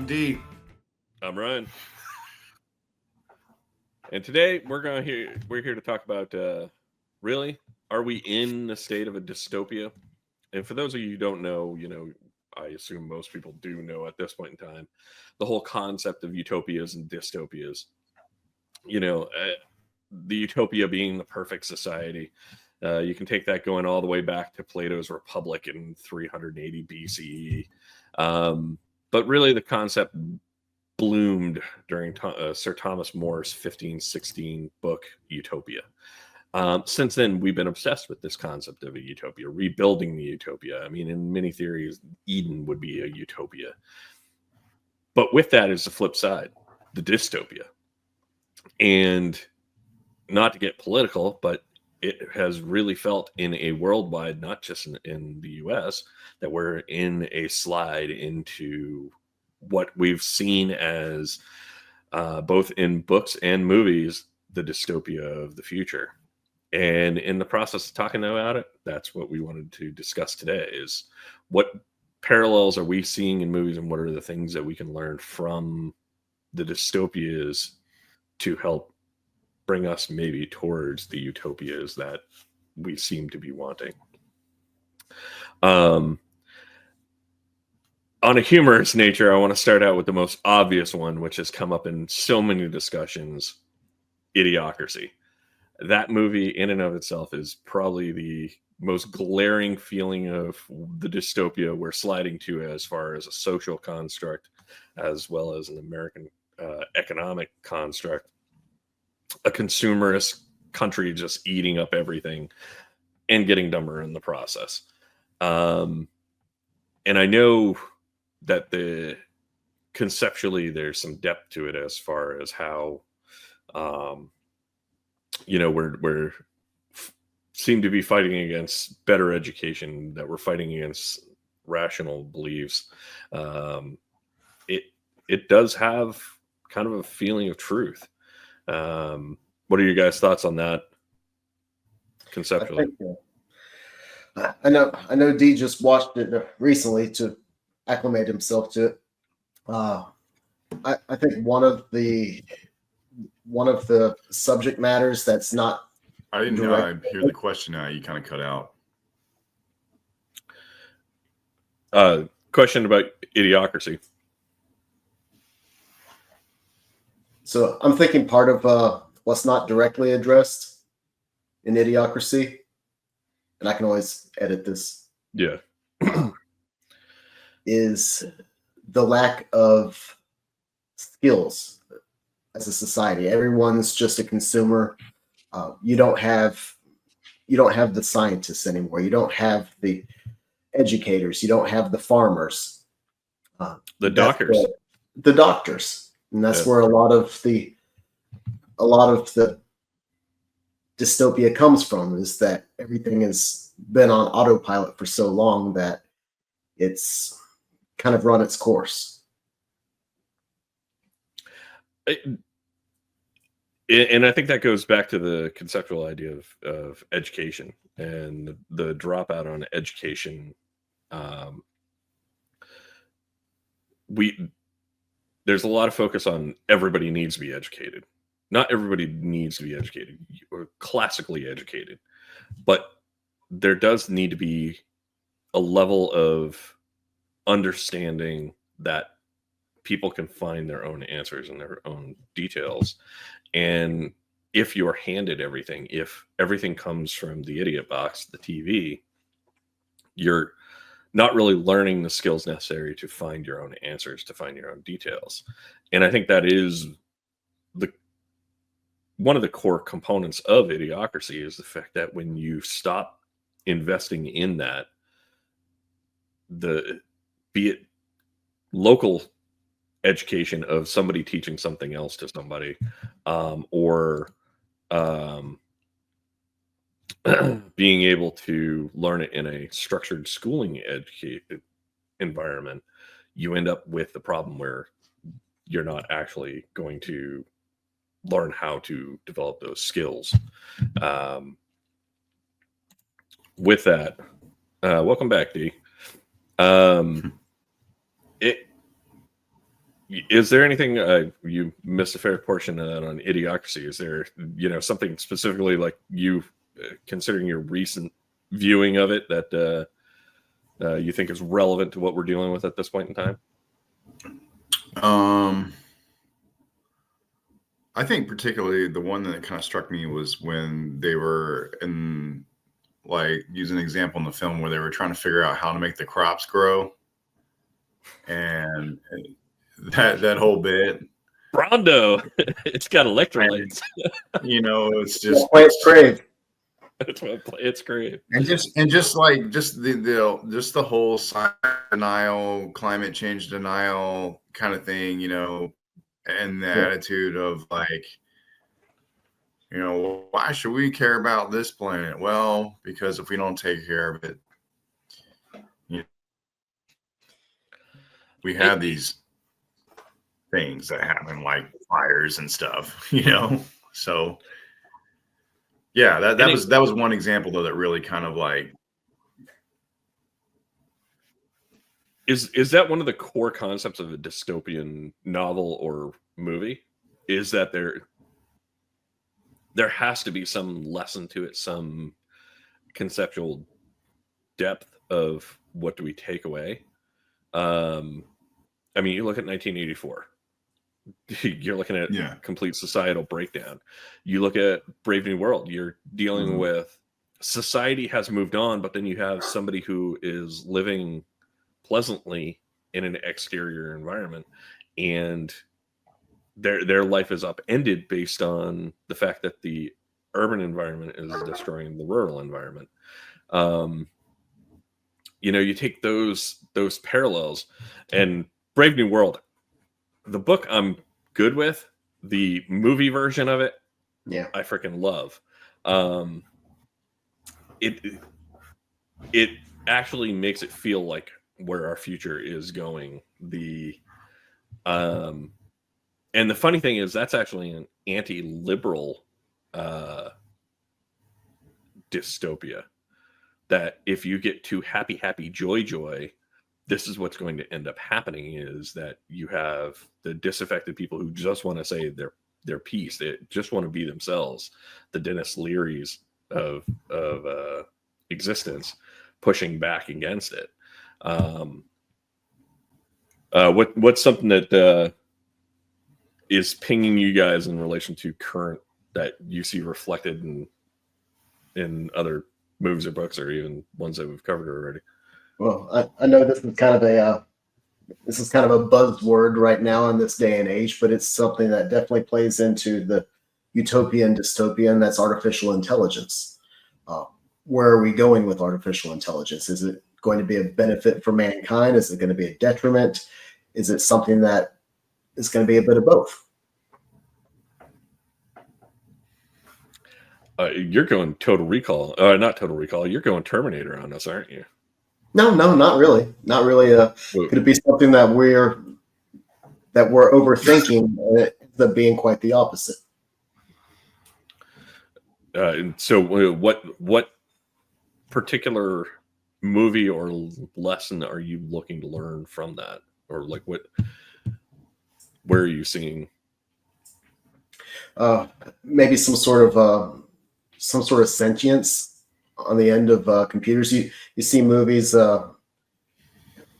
I'm D. I'm Ryan. And today we're here to talk about really, are we in the state of a dystopia? And for those of you who don't know, I assume most people do know at this point in time, the whole concept of utopias and dystopias. The utopia being the perfect society. You can take that going all the way back to Plato's Republic in 380 BCE. But really, the concept bloomed during Sir Thomas More's 1516 book, Utopia. Since then, we've been obsessed with this concept of a utopia, rebuilding the utopia. I mean, in many theories, Eden would be a utopia. But with that is the flip side, the dystopia. And not to get political, but it has really felt in a worldwide, not just in the US, that we're in a slide into what we've seen as both in books and movies, the dystopia of the future. And in the process of talking about it, that's what we wanted to discuss today, is what parallels are we seeing in movies and what are the things that we can learn from the dystopias to help bring us maybe towards the utopias that we seem to be wanting. On a humorous nature, I want to start out with the most obvious one, which has come up in so many discussions, Idiocracy. That movie in and of itself is probably the most glaring feeling of the dystopia we're sliding to as far as a social construct, as well as an American economic construct. A consumerist country just eating up everything and getting dumber in the process. And I know that conceptually there's some depth to it as far as how we're seem to be fighting against better education, that we're fighting against rational beliefs. It does have kind of a feeling of truth. What are your guys' thoughts on that conceptually? I know D just watched it recently to acclimate himself to it. I think one of the subject matters that's not. I didn't hear the question now. You kind of cut out. Question about Idiocracy. So I'm thinking part of what's not directly addressed in Idiocracy, and I can always edit this. Yeah. Is the lack of skills as a society. Everyone's just a consumer. You don't have the scientists anymore. You don't have the educators. You don't have the farmers. The doctors. The doctors. And that's where a lot of the dystopia comes from, is that everything has been on autopilot for so long that it's kind of run its course. And I think that goes back to the conceptual idea of education and the dropout on education. There's a lot of focus on everybody needs to be educated. Not everybody needs to be educated or classically educated, but there does need to be a level of understanding that people can find their own answers and their own details. And if you're handed everything, if everything comes from the idiot box, the TV, you're not really learning the skills necessary to find your own answers, to find your own details. And I think that is one of the core components of Idiocracy, is the fact that when you stop investing in that, be it local education of somebody teaching something else to somebody, or being able to learn it in a structured schooling environment, you end up with the problem where you're not actually going to learn how to develop those skills. With that, welcome back, D. Is there anything you missed a fair portion of that on Idiocracy? Is there, something specifically like you considering your recent viewing of it that you think is relevant to what we're dealing with at this point in time? I think particularly the one that kind of struck me was when they were in, like, use an example in the film where they were trying to figure out how to make the crops grow, and that whole bit. Rondo, it's got electrolytes. It's just it's great. It's great. And just the whole science denial, climate change denial kind of thing, and the attitude of like, why should we care about this planet? Well, because if we don't take care of it, we have these things that happen like fires and stuff, So yeah, that was one example though that really kind of like. Is that one of the core concepts of a dystopian novel or movie? Is that there has to be some lesson to it, some conceptual depth of what do we take away? I mean, you look at 1984. You're looking at complete societal breakdown. You look at Brave New World. You're dealing with society has moved on, but then you have somebody who is living pleasantly in an exterior environment, and their life is upended based on the fact that the urban environment is destroying the rural environment. You take those parallels, and Brave New World, the book I'm good with. The movie version of it, I freaking love. It actually makes it feel like where our future is going. And the funny thing is that's actually an anti-liberal dystopia, that if you get too happy, joy, this is what's going to end up happening, is that you have the disaffected people who just want to say their piece. They just want to be themselves. The Dennis Learys of existence pushing back against it. What's something that is pinging you guys in relation to current that you see reflected in other movies or books, or even ones that we've covered already? Well, I know this is kind of a buzzword right now in this day and age, but it's something that definitely plays into the utopia and dystopia, and that's artificial intelligence. Where are we going with artificial intelligence? Is it going to be a benefit for mankind? Is it going to be a detriment? Is it something that is going to be a bit of both? You're going Total Recall. Not Total Recall. You're going Terminator on us, aren't you? No, not really. Not really. Could it be something that we're overthinking, and it ends up being quite the opposite? And so, what particular movie or lesson are you looking to learn from that, or like where are you seeing? Maybe some sort of sentience on the end of computers. You see movies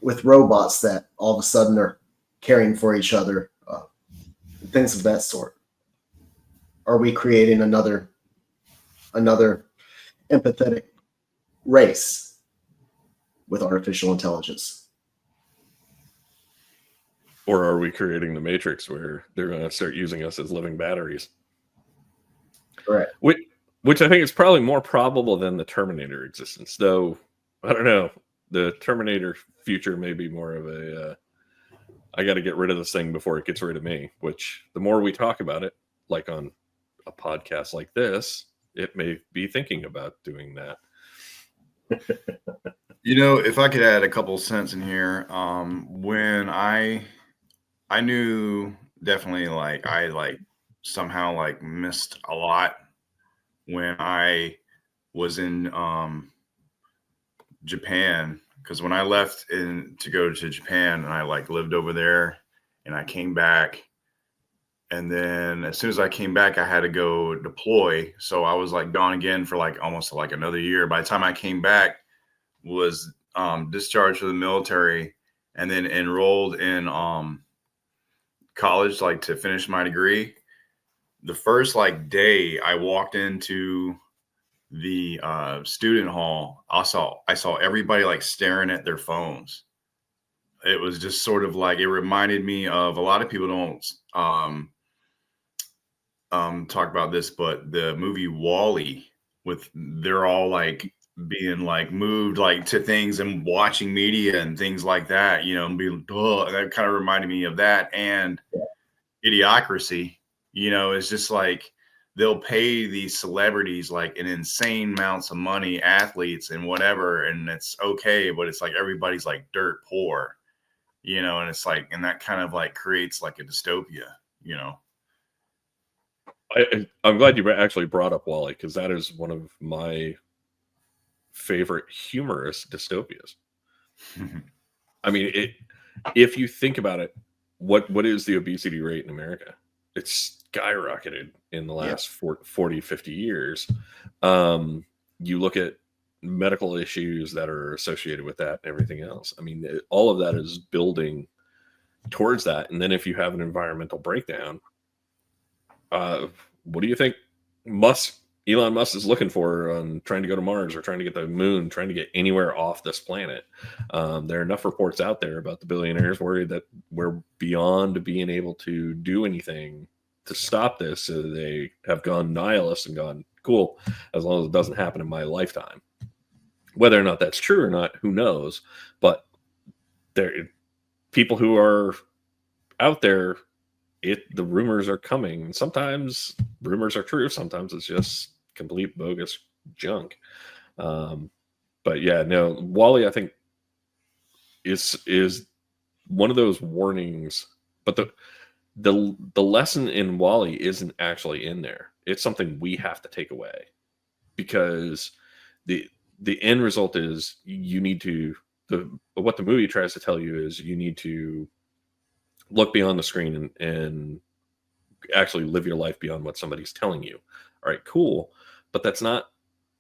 with robots that all of a sudden are caring for each other, things of that sort. Are we creating another empathetic race with artificial intelligence? Or are we creating the Matrix, where they're going to start using us as living batteries? Correct. Which I think is probably more probable than the Terminator existence, though. I don't know. The Terminator future may be more of a, I got to get rid of this thing before it gets rid of me, which the more we talk about it, like on a podcast like this, it may be thinking about doing that. If I could add a couple cents in here, when I knew definitely I somehow missed a lot when I was in Japan, because when I left to go to Japan and I lived over there, and I came back. And then as soon as I came back, I had to go deploy. So I was like gone again for like almost like another year. By the time I came back, was discharged from the military, and then enrolled in college, like to finish my degree. The first like day I walked into the student hall, I saw everybody like staring at their phones. It was just sort of like, it reminded me of, a lot of people don't talk about this, but the movie Wall-E, with they're all like being like moved like to things and watching media and things like that, and being, that kind of reminded me of that. And Idiocracy, it's just like they'll pay these celebrities like an insane amounts of money, athletes and whatever, and it's okay, but it's like everybody's like dirt poor, and it's like, and that kind of like creates like a dystopia. I'm glad you actually brought up Wall-E, because that is one of my favorite humorous dystopias. I mean, if you think about it, what is the obesity rate in America? It's skyrocketed in the last 40, 50 years. You look at medical issues that are associated with that and everything else. I mean, all of that is building towards that. And then if you have an environmental breakdown, what do you think Elon Musk is looking for on trying to go to Mars or trying to get to the moon, trying to get anywhere off this planet? There are enough reports out there about the billionaires worried that we're beyond being able to do anything to stop this. So they have gone nihilist and gone, cool, as long as it doesn't happen in my lifetime. Whether or not that's true or not, who knows? But there, people who are out there, the rumors are coming. Sometimes rumors are true. Sometimes it's just complete bogus junk. But yeah, no, Wall-E, I think is one of those warnings. But the lesson in Wall-E isn't actually in there. It's something we have to take away, because the end result is you need to, what the movie tries to tell you is you need to look beyond the screen and actually live your life beyond what somebody's telling you. All right, cool. But that's not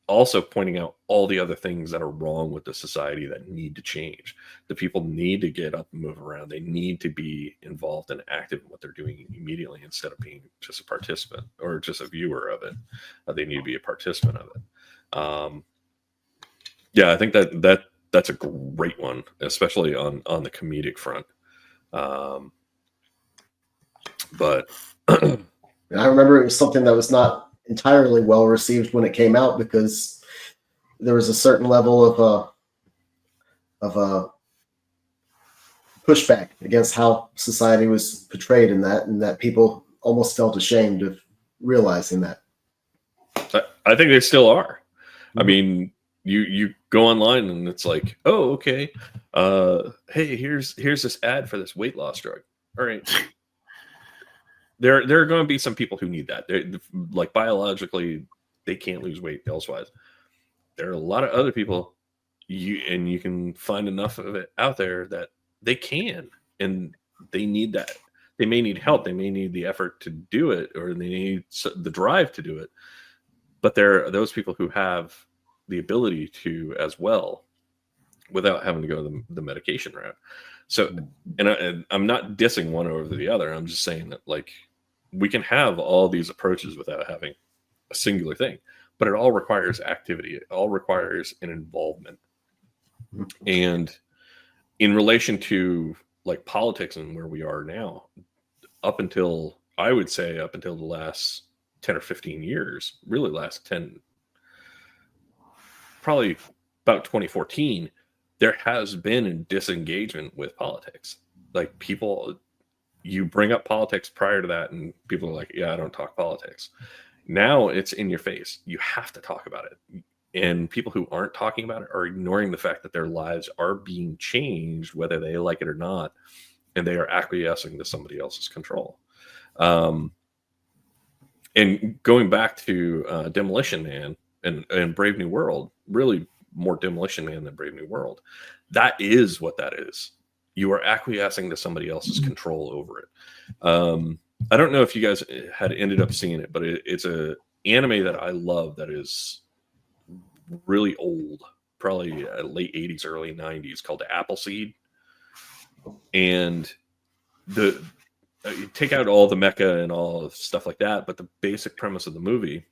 also pointing out all the other things that are wrong with the society that need to change. The people need to get up and move around. They need to be involved and active in what they're doing immediately, instead of being just a participant or just a viewer of it. They need to be a participant of it. Yeah, I think that's a great one, especially on the comedic front. But I remember it was something that was not entirely well received when it came out, because there was a certain level of a pushback against how society was portrayed in that, and that people almost felt ashamed of realizing that. I think they still are. Mm-hmm. I mean, you go online and it's like, oh, okay, hey, here's this ad for this weight loss drug. All right. There are going to be some people who need that. They're, like, biologically, they can't lose weight elsewise. There are a lot of other people, you can find enough of it out there that they can, and they need that. They may need help. They may need the effort to do it, or they need the drive to do it. But there are those people who have the ability to as well, without having to go the medication route. So, and I'm not dissing one over the other. I'm just saying that, like, we can have all these approaches without having a singular thing, but it all requires activity. It all requires an involvement. And in relation to, like, politics and where we are now, I would say up until the last 10 or 15 years, really last 10, probably about 2014, there has been a disengagement with politics. Like, people, you bring up politics prior to that, and people are like, yeah, I don't talk politics. Now it's in your face. You have to talk about it. And people who aren't talking about it are ignoring the fact that their lives are being changed, whether they like it or not, and they are acquiescing to somebody else's control. And going back to Demolition Man and Brave New World, really more Demolition Man than Brave New World. That is what that is. You are acquiescing to somebody else's control over it. I don't know if you guys had ended up seeing it, but it's a anime that I love that is really old, probably late 80s, early 90s, called Appleseed. And you take out all the mecha and all stuff like that, but the basic premise of the movie,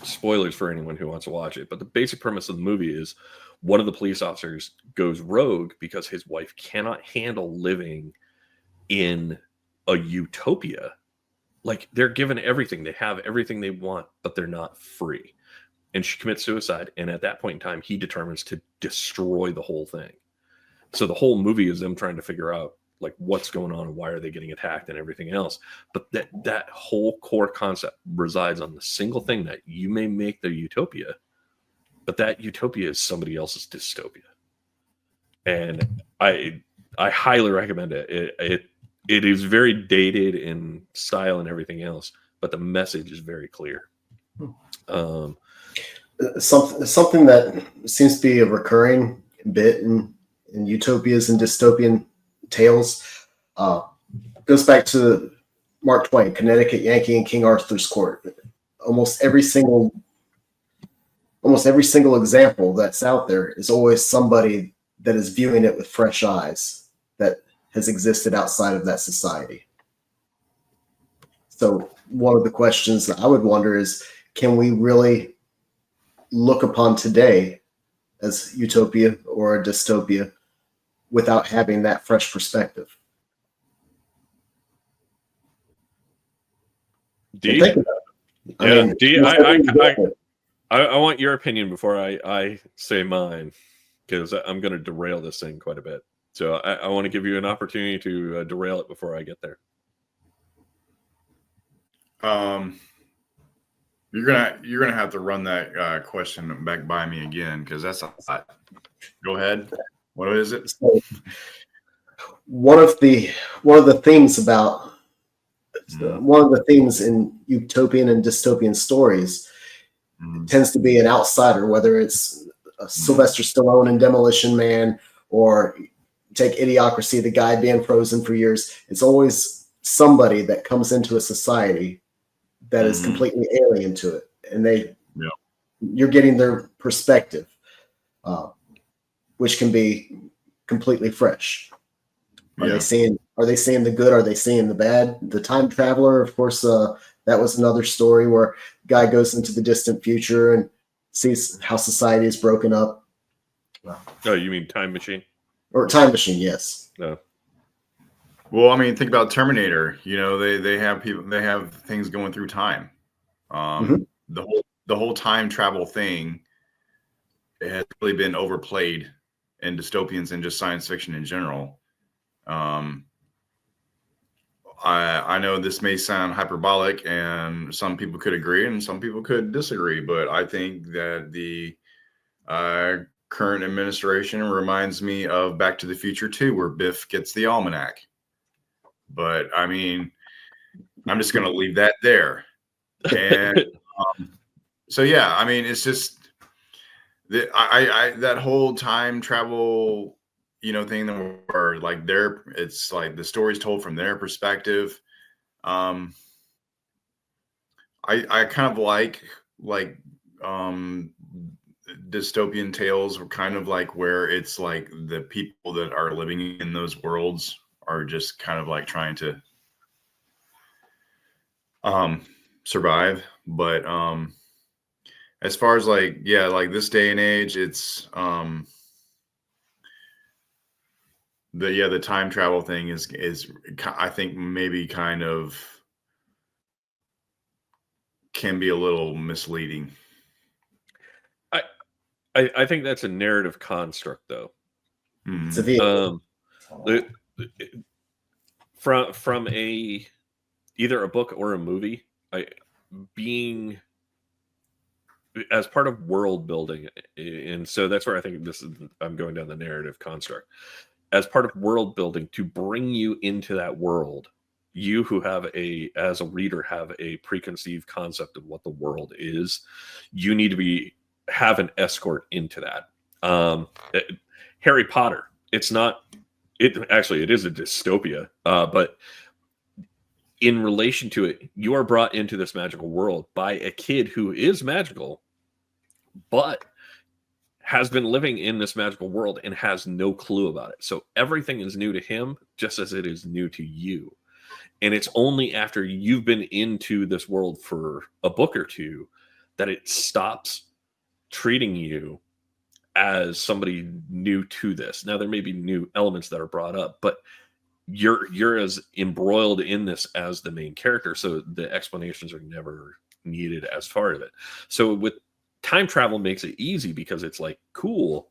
spoilers for anyone who wants to watch it, but the basic premise of the movie is one of the police officers goes rogue because his wife cannot handle living in a utopia. Like, they're given everything, they have everything they want, but they're not free. And she commits suicide, and at that point in time, he determines to destroy the whole thing. So the whole movie is them trying to figure out like what's going on and why are they getting attacked and everything else. But that whole core concept resides on the single thing that you may make the utopia, but that utopia is somebody else's dystopia. And I highly recommend it. It is very dated in style and everything else, but the message is very clear. Something that seems to be a recurring bit in utopias and dystopian tales goes back to Mark Twain, Connecticut Yankee, and King Arthur's Court. Almost every single example that's out there is always somebody that is viewing it with fresh eyes that has existed outside of that society. So one of the questions that I would wonder is, can we really look upon today as utopia or a dystopia without having that fresh perspective? D? Think about it. Yeah, mean, D, I want your opinion before I say mine, because I'm going to derail this thing quite a bit. So I want to give you an opportunity to derail it before I get there. You're gonna have to run that question back by me again, because that's a lot. Go ahead. What is it? So, one of the themes about one of the themes in utopian and dystopian stories tends to be an outsider, whether it's Sylvester Stallone in Demolition Man, or take Idiocracy, the guy being frozen for years. It's always somebody that comes into a society that is completely alien to it, and you're getting their perspective, which can be completely fresh. Are they seeing the good? Are they seeing the bad? The Time Traveler, of course, that was another story where a guy goes into the distant future and sees how society is broken up. Oh, you mean Time Machine? Or Time Machine, yes. No. Well, I mean, think about Terminator. You know, they have things going through time. The whole time travel thing, it has really been overplayed in dystopians and just science fiction in general. I know this may sound hyperbolic, and some people could agree and some people could disagree, but I think that the current administration reminds me of Back to the Future 2, where Biff gets the almanac. But I mean, I'm just going to leave that there. And so, yeah, I mean, it's just that whole time travel, thing where like it's like the story's told from their perspective. I kind of like dystopian tales were kind of like where it's like the people that are living in those worlds are just kind of like trying to survive. But as far as like this day and age, it's the time travel thing is I think maybe kind of can be a little misleading. I think that's a narrative construct, though. It's a vehicle. From either a book or a movie, being as part of world building, and so that's where I think I'm going down the narrative construct. As part of world building, to bring you into that world, you who as a reader have a preconceived concept of what the world is, you need to have an escort into that. Harry Potter, it's not it is a dystopia, but in relation to it, you are brought into this magical world by a kid who is magical, but has been living in this magical world and has no clue about it. So everything is new to him, just as it is new to you. And it's only after you've been into this world for a book or two that it stops treating you as somebody new to this. Now there may be new elements that are brought up, but you're as embroiled in this as the main character, so the explanations are never needed as part of it. So with time travel makes it easy because it's like, cool,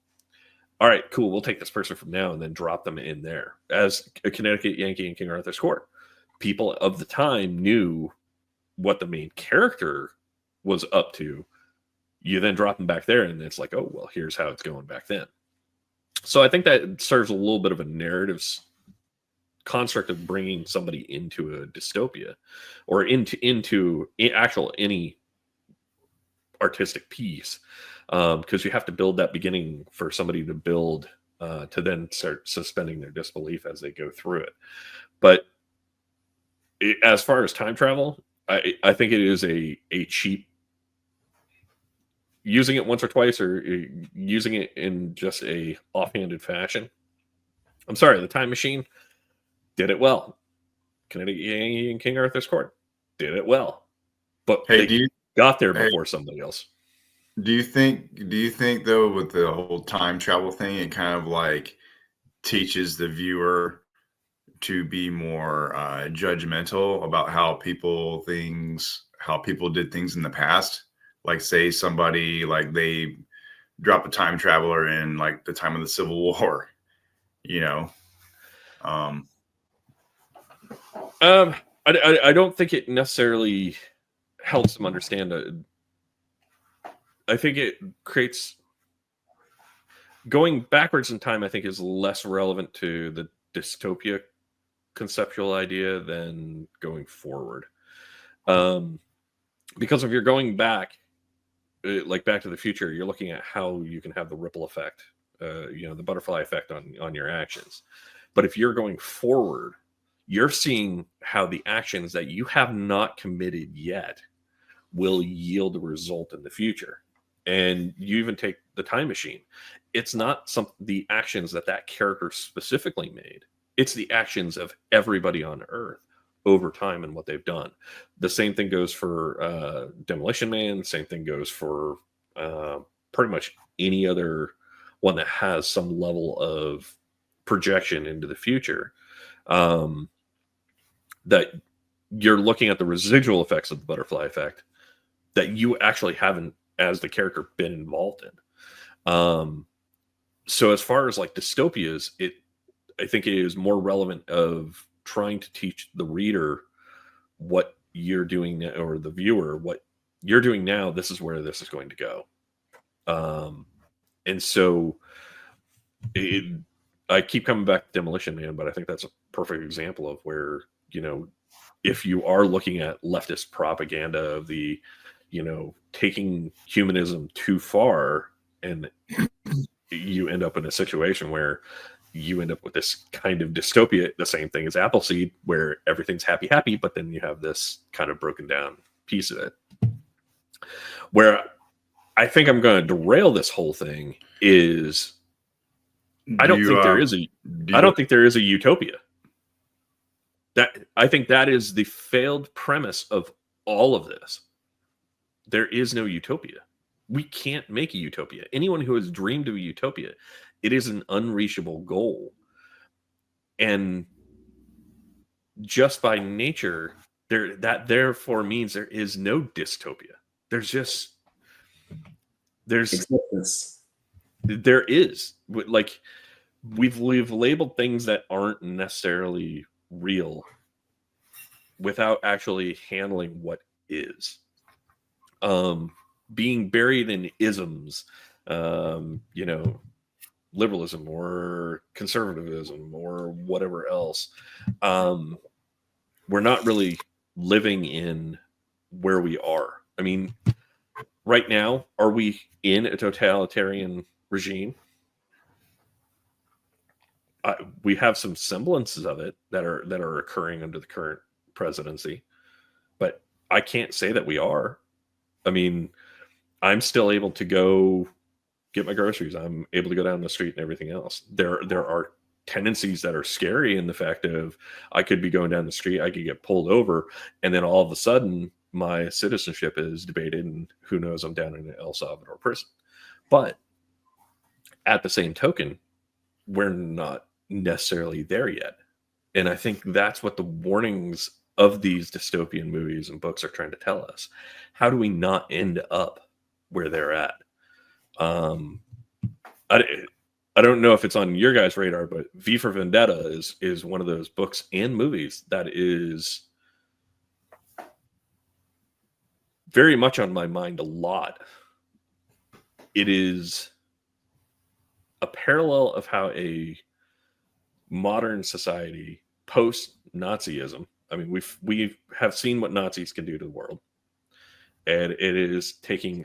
all right, cool, we'll take this person from now and then drop them in there. As a Connecticut Yankee in King Arthur's Court, people of the time knew what the main character was up to. You then drop them back there and it's like, oh well, here's how it's going back then. So I think that serves a little bit of a narrative construct of bringing somebody into a dystopia or into actual any artistic piece, because you have to build that beginning for somebody to build to then start suspending their disbelief as they go through it. But as far as time travel, I think it is a cheap, using it once or twice or using it in just a offhanded fashion. I'm sorry, the Time Machine did it well. Connecticut Yankee and King Arthur's Court did it well, but Hey, they got there before somebody else. Do you think though, with the whole time travel thing, it kind of like teaches the viewer to be more judgmental about how people did things in the past? Like, say somebody, like, they drop a time traveler in like the time of the Civil War, you know. I don't think it necessarily helps them understand. I think it creates, going backwards in time, I think, is less relevant to the dystopia conceptual idea than going forward. Because if you're going back, like Back to the Future, you're looking at how you can have the ripple effect, the butterfly effect on your actions. But if you're going forward, you're seeing how the actions that you have not committed yet will yield a result in the future. And you even take the Time Machine. It's not the actions that character specifically made. It's the actions of everybody on Earth over time and what they've done. The same thing goes for Demolition Man. The same thing goes for pretty much any other one that has some level of projection into the future. That you're looking at the residual effects of the butterfly effect that you actually haven't, as the character, been involved in. So as far as like dystopias, I think it is more relevant of trying to teach the reader what you're doing now, or the viewer, what you're doing now. This is where this is going to go. And so I keep coming back to Demolition Man, but I think that's a perfect example of where, if you are looking at leftist propaganda of the, taking humanism too far, and you end up in a situation where you end up with this kind of dystopia, the same thing as Appleseed, where everything's happy, but then you have this kind of broken down piece of it. Where I think I'm going to derail this whole thing is, I don't think there is a utopia. I think that is the failed premise of all of this. There is no utopia. We can't make a utopia. Anyone who has dreamed of a utopia, it is an unreachable goal. And just by nature, that therefore means there is no dystopia. There is, like, we've labeled things that aren't necessarily real without actually handling what is. Being buried in isms, liberalism or conservatism or whatever else. We're not really living in where we are. I mean, right now, are we in a totalitarian regime? we have some semblances of it that are occurring under the current presidency, but I can't say that we are. I mean, I'm still able to go get my groceries. I'm able to go down the street and everything else. There are tendencies that are scary in the fact of I could be going down the street, I could get pulled over, and then all of a sudden my citizenship is debated, and who knows, I'm down in an El Salvador prison. But at the same token, we're not necessarily there yet. And I think that's what the warnings of these dystopian movies and books are trying to tell us. How do we not end up where they're at? I don't know if it's on your guys' radar, but V for Vendetta is one of those books and movies that is very much on my mind a lot. It is a parallel of how a modern society post Nazism. I mean, we have seen what Nazis can do to the world, and it is taking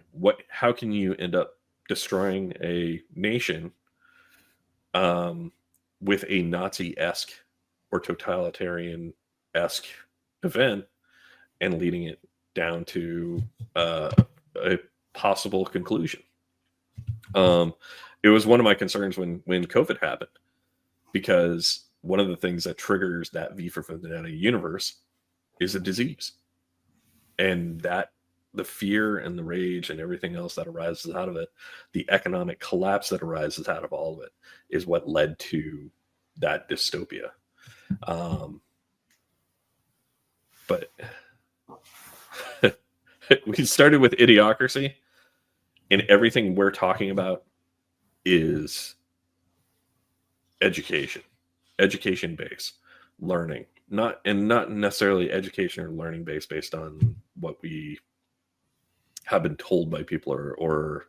how can you end up destroying a nation with a Nazi-esque or totalitarian-esque event and leading it down to a possible conclusion. It was one of my concerns when COVID happened, because one of the things that triggers that V for Vendetta universe is a disease, and that the fear and the rage and everything else that arises out of it, the economic collapse that arises out of all of it, is what led to that dystopia. But we started with Idiocracy, and everything we're talking about is education based learning, not necessarily education or learning based on what we have been told by people or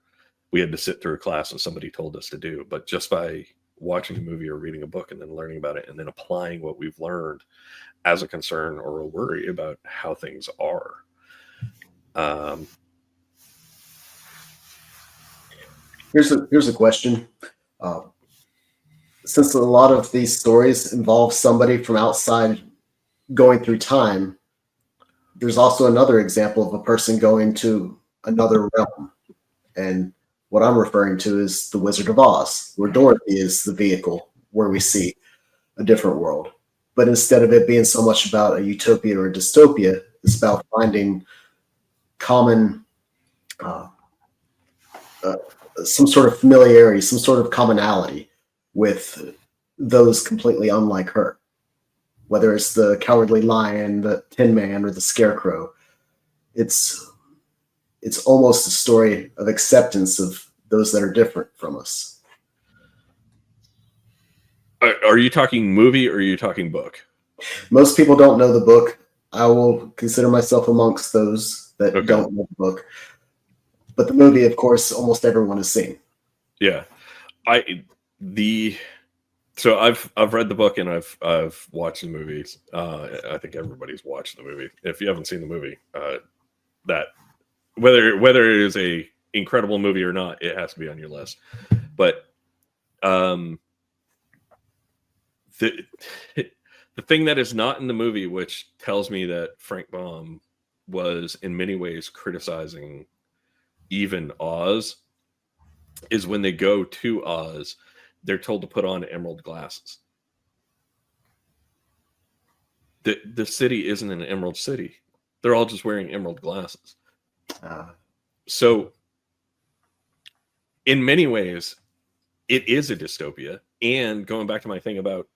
we had to sit through a class and somebody told us to do, but just by watching a movie or reading a book and then learning about it and then applying what we've learned as a concern or a worry about how things are. Here's a question. Since a lot of these stories involve somebody from outside going through time, there's also another example of a person going to another realm. And what I'm referring to is The Wizard of Oz, where Dorothy is the vehicle where we see a different world. But instead of it being so much about a utopia or a dystopia, it's about finding common, some sort of familiarity, some sort of commonality with those completely unlike her. Whether it's the Cowardly Lion, the Tin Man, or the Scarecrow, it's almost a story of acceptance of those that are different from us. Are you talking movie or are you talking book? Most people don't know the book. I will consider myself amongst those that don't know the book. But the movie, of course, almost everyone has seen. Yeah. So I've read the book and I've watched the movies. I think everybody's watched the movie. If you haven't seen the movie, that whether it is a incredible movie or not, it has to be on your list. But the thing that is not in the movie, which tells me that Frank Baum was in many ways criticizing even Oz, is when they go to Oz, they're told to put on emerald glasses. The city isn't an emerald city. They're all just wearing emerald glasses. So in many ways, it is a dystopia. And going back to my thing about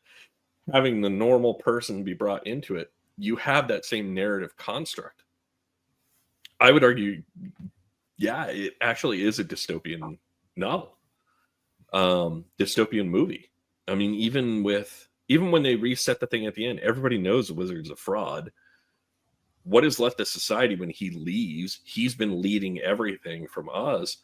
having the normal person be brought into it, you have that same narrative construct. I would argue, yeah, it actually is a dystopian novel. Dystopian movie. I mean, even when they reset the thing at the end, everybody knows the wizard's a fraud. What is left of society when he leaves? He's been leading everything from Oz.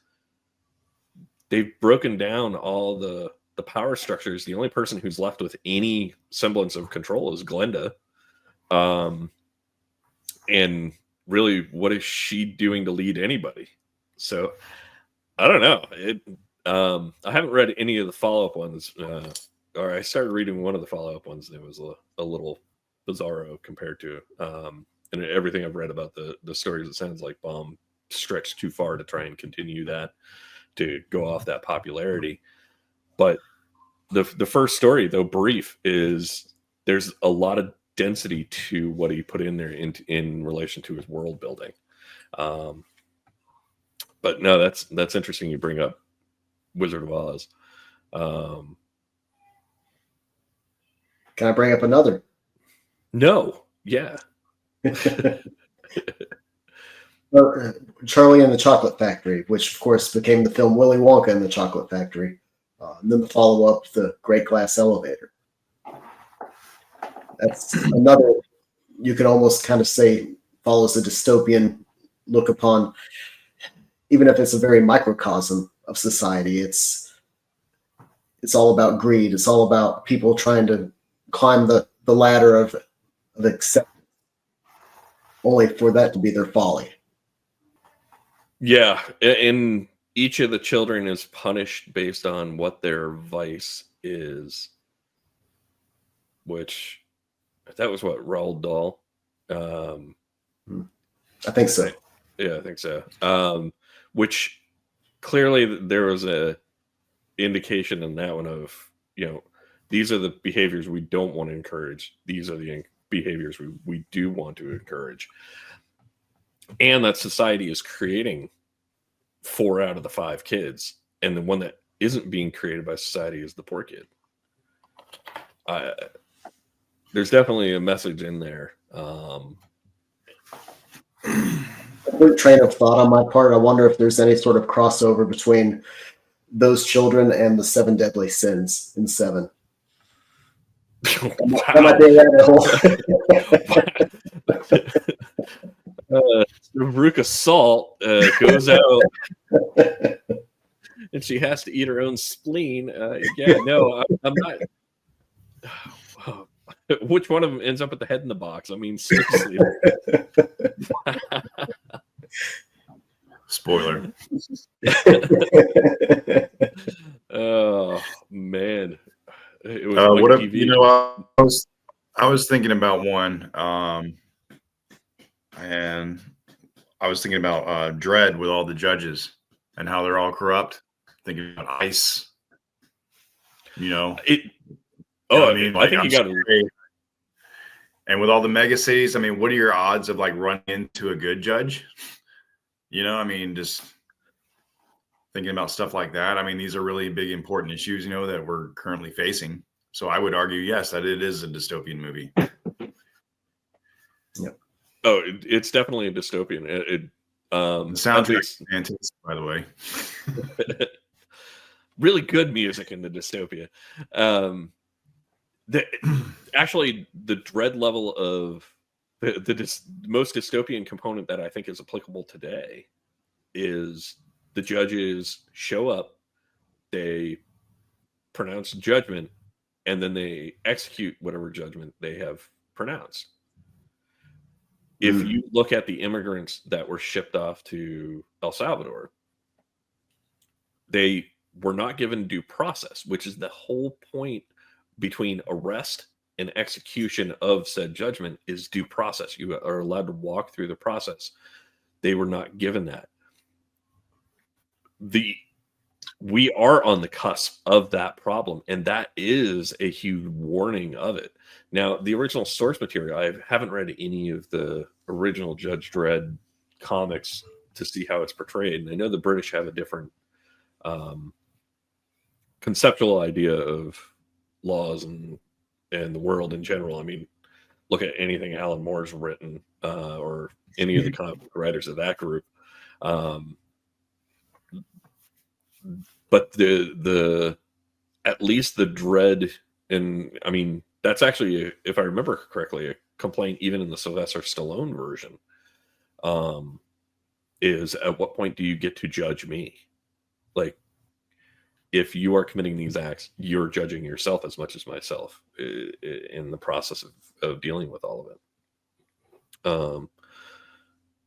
They've broken down all the power structures. The only person who's left with any semblance of control is Glenda. And really, what is she doing to lead anybody? So I don't know. I haven't read any of the follow-up ones, or I started reading one of the follow-up ones, and it was a little bizarro compared to and everything I've read about the stories. It sounds like Baum stretched too far to try and continue that, to go off that popularity. But the first story, though brief, is there's a lot of density to what he put in there in relation to his world building. But no, that's interesting you bring up Wizard of Oz. Can I bring up another? No, yeah. Charlie and the Chocolate Factory, which of course became the film Willy Wonka and the Chocolate Factory. And then the follow-up, The Great Glass Elevator. That's another, you could almost kind of say, follows a dystopian look upon, even if it's a very microcosm of society. It's all about greed. It's all about people trying to climb the ladder of acceptance, only for that to be their folly. Yeah, and each of the children is punished based on what their vice is, which that was what, Roald Dahl? I think so. Yeah, I think so. Which clearly there was a indication in that one of, these are the behaviors we don't want to encourage. These are the behaviors we do want to encourage. And that society is creating 4 out of the 5 kids. And the one that isn't being created by society is the poor kid. There's definitely a message in there. A quick train of thought on my part. I wonder if there's any sort of crossover between those children and the 7 deadly sins in 7. Wow. Am I being that whole? Veruca Salt goes out and she has to eat her own spleen. I'm not. Which one of them ends up with the head in the box? I mean, seriously. Spoiler. Oh man, it was what like if, TV. I was thinking about one, and I was thinking about Dredd with all the judges and how they're all corrupt. Thinking about ICE. I mean, I think you got to. And with all the mega cities, I mean, what are your odds of like running into a good judge? I mean, just thinking about stuff like that. I mean, these are really big, important issues, that we're currently facing. So I would argue, yes, that it is a dystopian movie. Yep. Oh, it's definitely a dystopian. The soundtrack, fantastic, by the way. Really good music in the Dystopia. Actually, the dread level of the most dystopian component that I think is applicable today is the judges show up, they pronounce judgment, and then they execute whatever judgment they have pronounced. If you look at the immigrants that were shipped off to El Salvador, they were not given due process, which is the whole point between arrest and execution of said judgment is due process. You are allowed to walk through the process. They were not given that. We are on the cusp of that problem, and that is a huge warning of it. Now, the original source material, I haven't read any of the original Judge Dredd comics to see how it's portrayed. And I know the British have a different conceptual idea of laws and the world in general. I mean, look at anything Alan Moore's written or any of the comic writers of that group. But the at least the dread, and I mean, that's actually, if I remember correctly, a complaint even in the Sylvester Stallone version, is at what point do you get to judge me? Like, if you are committing these acts, you're judging yourself as much as myself in the process of dealing with all of it.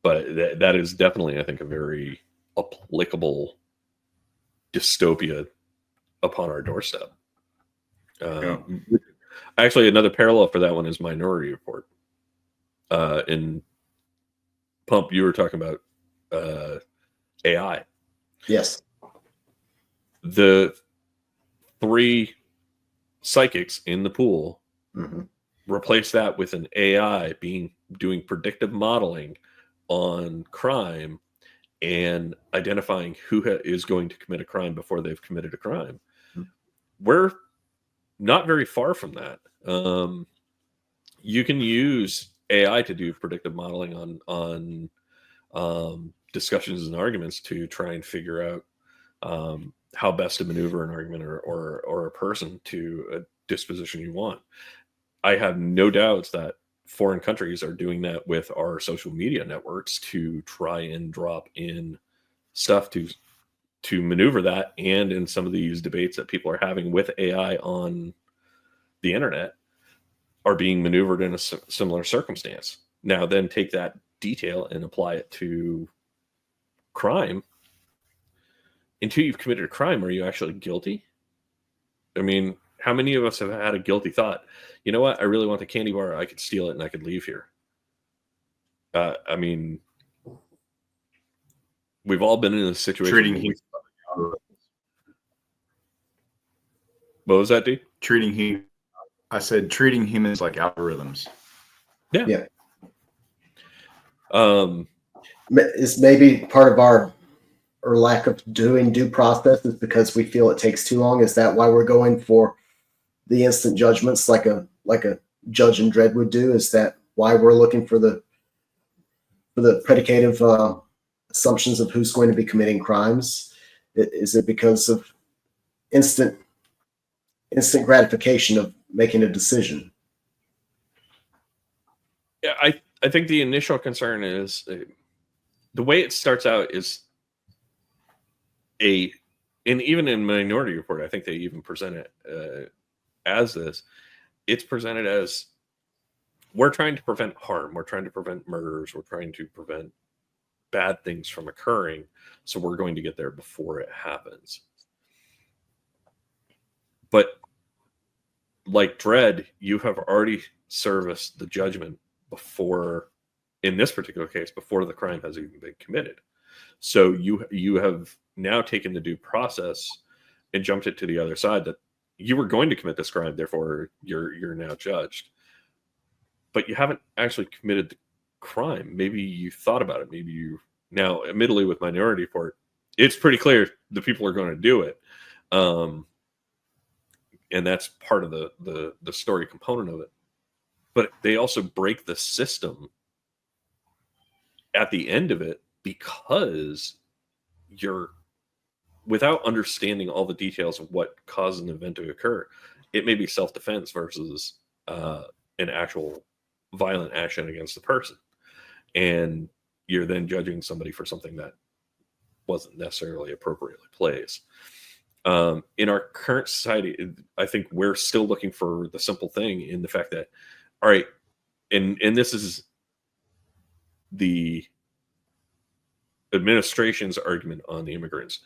But that is definitely, I think, a very applicable dystopia upon our doorstep. Actually, another parallel for that one is Minority Report. In Pump, you were talking about AI. Yes. The 3 psychics in the pool, replace that with an AI doing predictive modeling on crime and identifying who is going to commit a crime before they've committed a crime. We're not very far from that. You can use AI to do predictive modeling on discussions and arguments to try and figure out how best to maneuver an argument or a person to a disposition you want. I have no doubts that foreign countries are doing that with our social media networks to try and drop in stuff to maneuver that. And in some of these debates that people are having with AI on the internet are being maneuvered in a similar circumstance. Now, then take that detail and apply it to crime. Until you've committed a crime, are you actually guilty? I mean, how many of us have had a guilty thought? You know what? I really want the candy bar. I could steal it and I could leave here. I mean, we've all been in a situation. What was that, D? I said treating humans like algorithms. Yeah. It's maybe part of our lack of doing due process is because we feel it takes too long. Is that why we're going for the instant judgments like a judge in Dredd would do? Is that why we're looking for the predicative assumptions of who's going to be committing crimes? Is it because of instant gratification of making a decision? Yeah, I think the initial concern is the way it starts out is and even in Minority Report, I think they even present it as this. It's presented as we're trying to prevent harm, we're trying to prevent murders, we're trying to prevent bad things from occurring, so we're going to get there before it happens. But like Dredd, you have already serviced the judgment before, in this particular case, before the crime has even been committed. So you have now taken the due process and jumped it to the other side that you were going to commit this crime, therefore you're now judged. But you haven't actually committed the crime. Maybe you thought about it. Maybe you now, admittedly, with Minority Report, it's pretty clear the people are going to do it. And that's part of the story component of it. But they also break the system at the end of it because you're, without understanding all the details of what caused an event to occur, it may be self-defense versus an actual violent action against the person. And you're then judging somebody for something that wasn't necessarily appropriately placed. In our current society, I think we're still looking for the simple thing in the fact that, all right, and this is the administration's argument on the immigrants.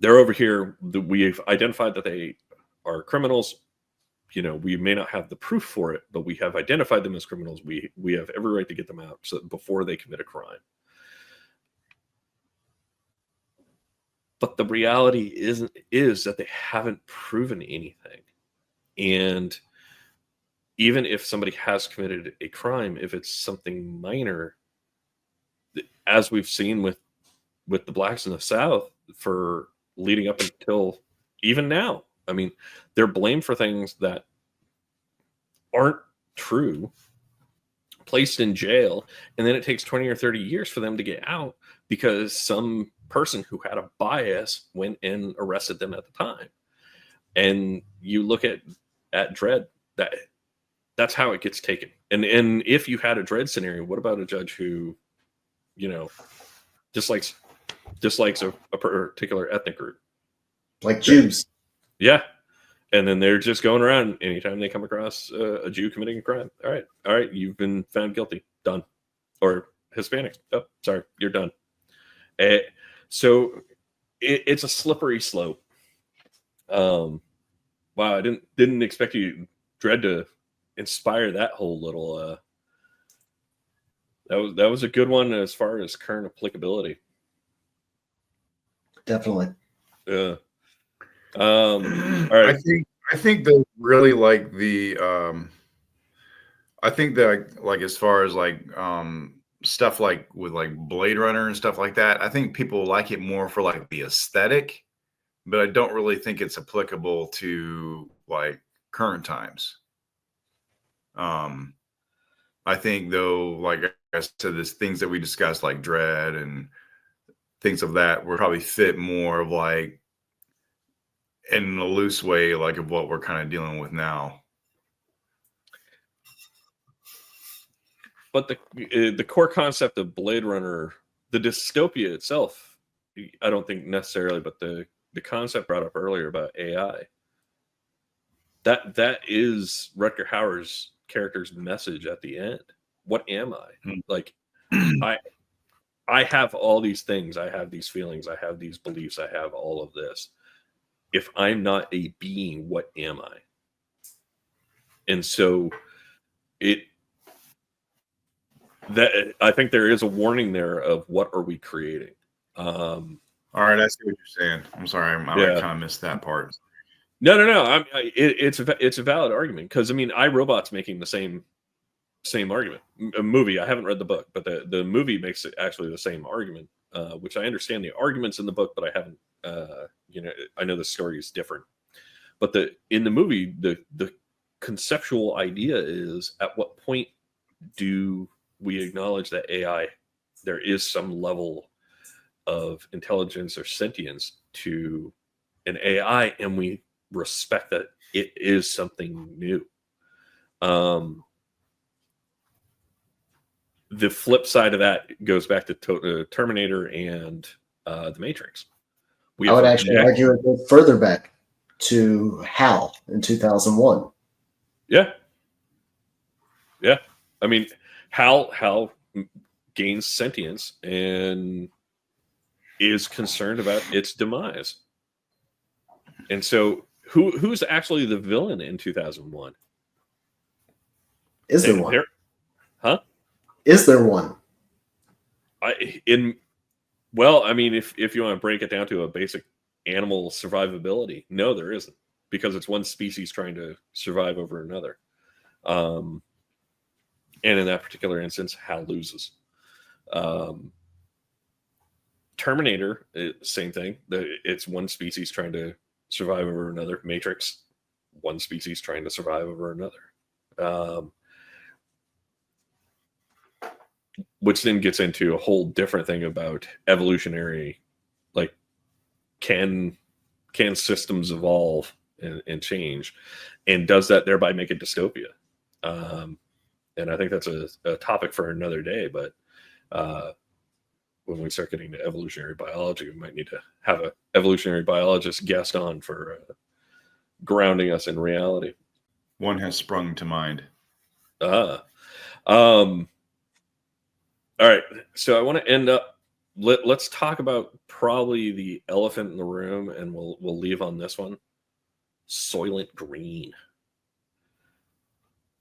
They're over here. We've identified that they are criminals. You know, we may not have the proof for it, but we have identified them as criminals. We have every right to get them out so before they commit a crime. But the reality is that they haven't proven anything. And even if somebody has committed a crime, if it's something minor, as we've seen with the blacks in the South for leading up until even now, I mean, they're blamed for things that aren't true, placed in jail, and then it takes 20 or 30 years for them to get out because some person who had a bias went and arrested them at the time. And you look at Dredd, that's how it gets taken. And if you had a Dredd scenario, what about a judge who, you know, dislikes a particular ethnic group, like Jews? Yeah. And then they're just going around anytime they come across a Jew committing a crime. All right, you've been found guilty. Done. Or Hispanic. Oh, sorry, you're done. So it's a slippery slope Wow, I didn't expect you, Dread, to inspire that whole little. That was a good one as far as current applicability. Definitely. Yeah. All right. I think they really like the I think that like as far as like stuff like with like Blade Runner and stuff like that, I think people like it more for like the aesthetic, but I don't really think it's applicable to like current times. I think though, like I said, there's things that we discussed like Dread and things of that would probably fit more of like in a loose way, like of what we're kind of dealing with now. But the core concept of Blade Runner, the dystopia itself, I don't think necessarily, but the concept brought up earlier about AI, that is Rutger Hauer's character's message at the end. What am I? Like, I have all these things, I have these feelings, I have these beliefs, I have all of this. If I'm not a being, what am I? And so that I think there is a warning there of what are we creating. All right, I see what you're saying. I'm sorry, I kind of missed that part. No. It's a valid argument because I mean, iRobot's making the same argument. A movie. I haven't read the book, but the movie makes it actually the same argument, which I understand the arguments in the book, but I haven't. I know the story is different, but in the movie, the conceptual idea is at what point do we acknowledge that AI, there is some level of intelligence or sentience to an AI, and we respect that it is something new. The flip side of that goes back to Terminator and The Matrix. I would actually argue it goes further back to HAL in 2001. Yeah. I mean, HAL gains sentience and is concerned about its demise. And so, who's actually the villain in 2001? Is there one? Huh? Is there one? Well, I mean, if you want to break it down to a basic animal survivability, no, there isn't, because it's one species trying to survive over another. And in that particular instance, HAL loses. Terminator, same thing. It's one species trying to survive over another. Matrix, one species trying to survive over another. Which then gets into a whole different thing about evolutionary, like can systems evolve and change, and does that thereby make a dystopia? And I think that's a topic for another day. But when we start getting to evolutionary biology, we might need to have an evolutionary biologist guest on for grounding us in reality. One has sprung to mind. All right, so I want to end up. Let's talk about probably the elephant in the room, and we'll leave on this one. Soylent Green.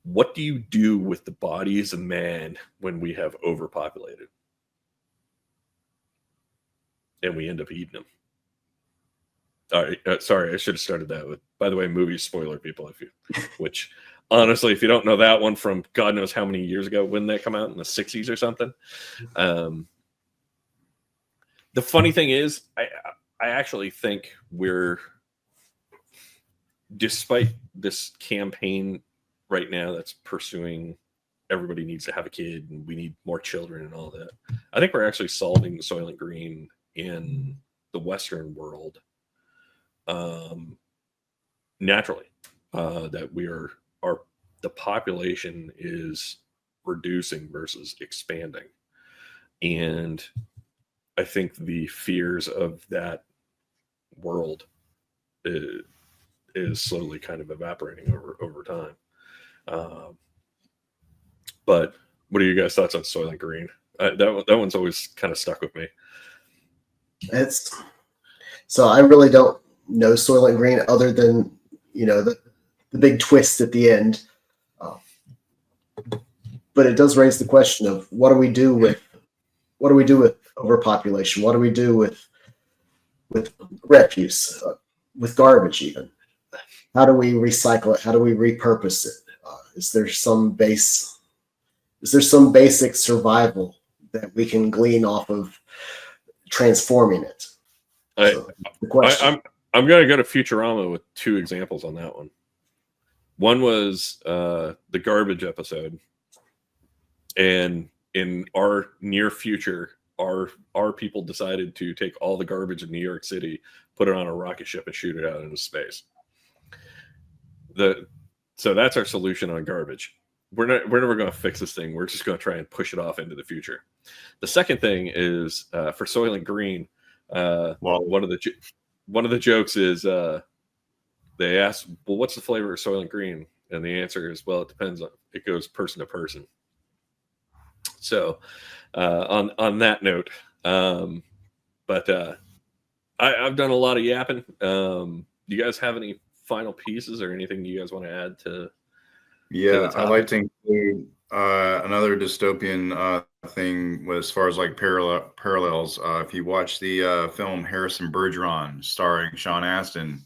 What do you do with the bodies of man when we have overpopulated, and we end up eating them? All right, sorry, I should have started that with. By the way, movie spoiler, people, which. Honestly, if you don't know that one from God knows how many years ago, when they come out in the 60s or something. The funny thing is, I actually think despite this campaign right now that's pursuing everybody needs to have a kid and we need more children and all that, I think we're actually solving the Soylent Green in the Western world naturally. That the population is reducing versus expanding. And I think the fears of that world is slowly kind of evaporating over time. But what are your guys' thoughts on Soylent Green? That one's always kind of stuck with me. So I really don't know Soylent Green other than, the big twist at the end. But it does raise the question of what do we do with overpopulation? What do we do with refuse, with garbage even? How do we recycle it? How do we repurpose it? Is there some basic survival that we can glean off of transforming it? So, the question. I'm going to go to Futurama with 2 examples on that one. One was the garbage episode, and in our near future, our people decided to take all the garbage in New York City, put it on a rocket ship, and shoot it out into space. So that's our solution on garbage. We're never going to fix this thing. We're just going to try and push it off into the future. The second thing is for Soylent Green. One of the jokes is they ask, well, what's the flavor of Soylent Green? And the answer is, well, it depends on, it goes person to person. So on that note, but I've done a lot of yapping. Do you guys have any final pieces or anything you guys want to add to? Yeah, I'd like to include another dystopian thing as far as like parallels. If you watch the film Harrison Bergeron starring Sean Astin,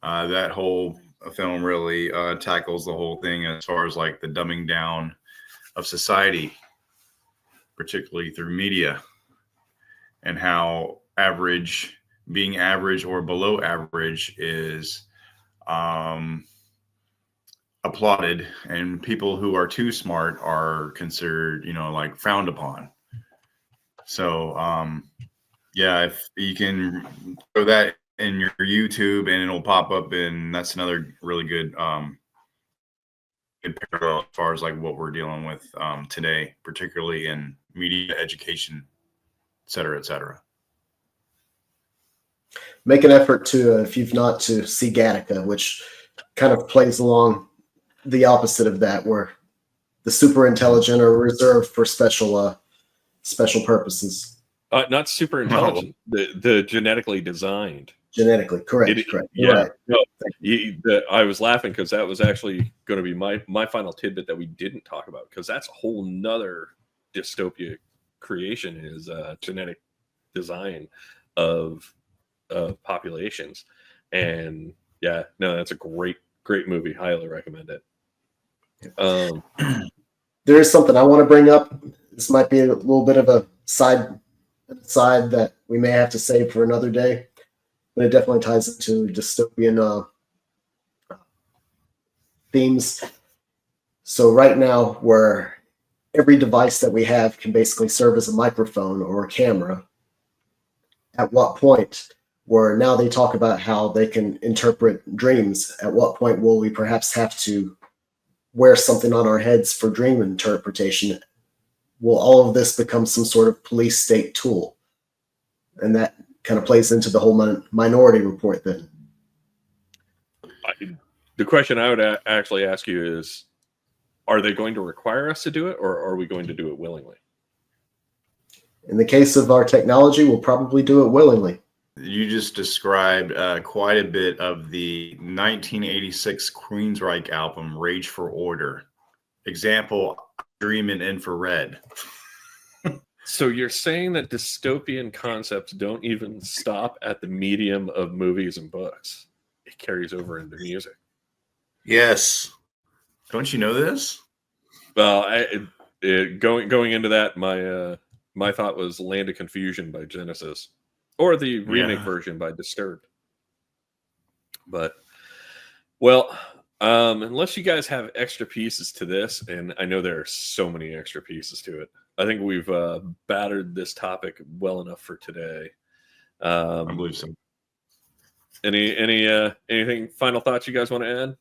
that whole film really tackles the whole thing as far as like the dumbing down of society, particularly through media, and how being average or below average is applauded, and people who are too smart are considered, like frowned upon. So yeah, if you can throw that in your YouTube and it'll pop up, and that's another really good parallel as far as like what we're dealing with today, particularly in media, education, et cetera, et cetera. Make an effort to, if you've not, to see Gattaca, which kind of plays along the opposite of that, where the super intelligent are reserved for special purposes. Not super intelligent. No. The genetically designed. Genetically, correct. Correct. Yeah. Right. No, I was laughing because that was actually going to be my final tidbit that we didn't talk about, because that's a whole nother dystopia creation, is genetic design of populations. And yeah, no, that's a great movie. Highly recommend it. There is something I want to bring up. This might be a little bit of a side that we may have to save for another day, but it definitely ties into dystopian themes. So right now, where every device that we have can basically serve as a microphone or a camera, at what point, where now they talk about how they can interpret dreams, at what point will we perhaps have to wear something on our heads for dream interpretation? Will all of this become some sort of police state tool? And that kind of plays into the whole Minority Report then. The question I would actually ask you is, are they going to require us to do it, or are we going to do it willingly? In the case of our technology, we'll probably do it willingly. You just described quite a bit of the 1986 Queensryche album, Rage for Order. Example, Dream in Infrared. So you're saying that dystopian concepts don't even stop at the medium of movies and books. It carries over into music. Yes. Don't you know this? Well, going into that, my thought was Land of Confusion by Genesis, or the remake version by Disturbed. But, well, unless you guys have extra pieces to this, and I know there are so many extra pieces to it, I think we've battered this topic well enough for today. I believe so. Anything final thoughts you guys want to add?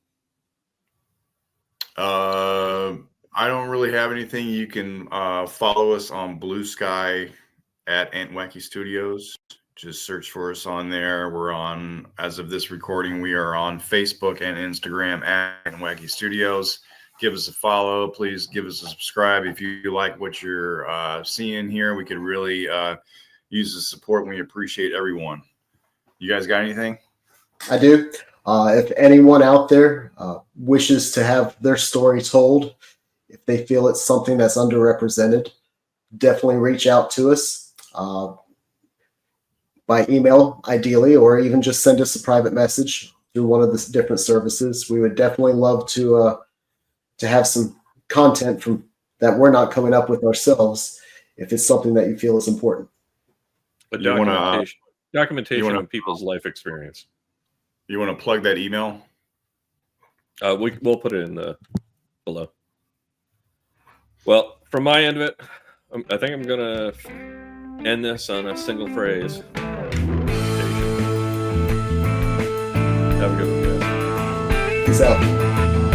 I don't really have anything. You can follow us on Blue Sky at Ant Wacky Studios. Just search for us on there. We're on, as of this recording, we are on Facebook and Instagram at Ant Wacky Studios. Give us a follow. Please give us a subscribe if you like what you're seeing here. We could really use the support. We appreciate everyone. You guys got anything? I do. If anyone out there wishes to have their story told, if they feel it's something that's underrepresented, definitely reach out to us by email, ideally, or even just send us a private message through one of the different services. We would definitely love to have some content from that we're not coming up with ourselves, if it's something that you feel is important. But You wanna, documentation of people's life experience. You want to plug that email? We'll put it in the below. Well, from my end of it, I think I'm gonna end this on a single phrase. Have a good one, guys. Peace out.